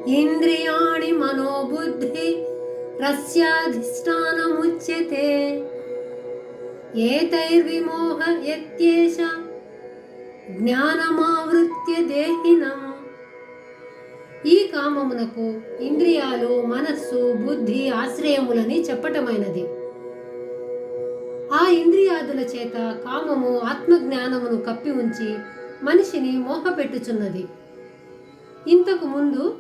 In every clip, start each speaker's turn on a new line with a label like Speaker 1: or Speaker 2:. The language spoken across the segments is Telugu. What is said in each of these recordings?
Speaker 1: ఇంద్రియాణి మనోబుద్ధి రస్యాధిష్టానముచ్యతే ఏతైర్విమోహ యత్యేష జ్ఞానమావృత్య దేహినం. ఈ కామమునకు ఇంద్రియాలు, మనస్సు, బుద్ధి ఆశ్రయములని చెప్పటమైనది. ఆ ఇంద్రియాదుల చేత కామము ఆత్మజ్ఞానమును కప్పి ఉంచి మనిషిని మోహపెట్టుచున్నది. ఇంతకు ముందు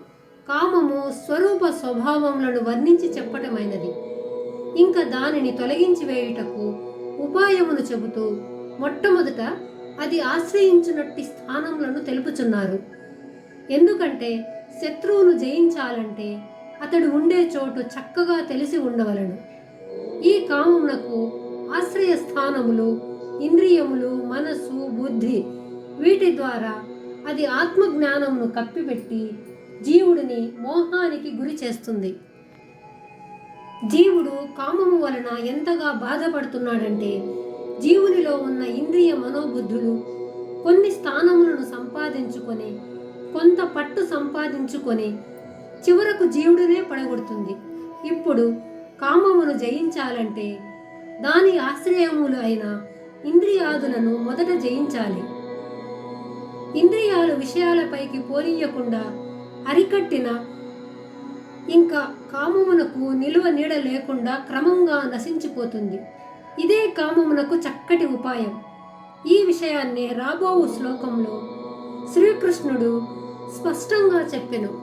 Speaker 1: కామము స్వరూప స్వభావములను వర్ణించి చెప్పటమైనది. ఇంకా దానిని తొలగించి వేయుటకు ఉపాయమును చెబుతూ మొట్టమొదట అది ఆశ్రయించునట్టి స్థానములను తెలుపుచున్నారు. ఎందుకంటే శత్రువును జయించాలంటే అతడు ఉండే చోటు చక్కగా తెలిసి ఉండవలను. ఈ కామమునకు ఆశ్రయ స్థానములు ఇంద్రియములు, మనస్సు, బుద్ధి, వీటి ద్వారా అది ఆత్మజ్ఞానమును కప్పిపెట్టి జీవుడిని మోహానికి గురి చేస్తుంది. జీవుడు కామము వలన ఎంతగా బాధపడుతున్నాడంటే జీవునిలో ఉన్న ఇంద్రియ మనోబుద్ధులు కొన్ని స్థానములను సంపాదించుకొని, కొంత పట్టు సంపాదించుకొని చివరకు జీవుడినే పడగొడుతుంది. ఇప్పుడు కామమును జయించాలంటే దాని ఆశ్రయములు అయిన ఇంద్రియాదులను మొదట జయించాలి. ఇంద్రియాలు విషయాలపైకి పోనీయకుండా అరికట్టిన ఇంకా కామమునకు నిలువ నీడ లేకుండా క్రమంగా నశించిపోతుంది. ఇదే కామమునకు చక్కటి ఉపాయం. ఈ విషయాన్ని రాబోవు శ్లోకంలో శ్రీకృష్ణుడు స్పష్టంగా చెప్పెను.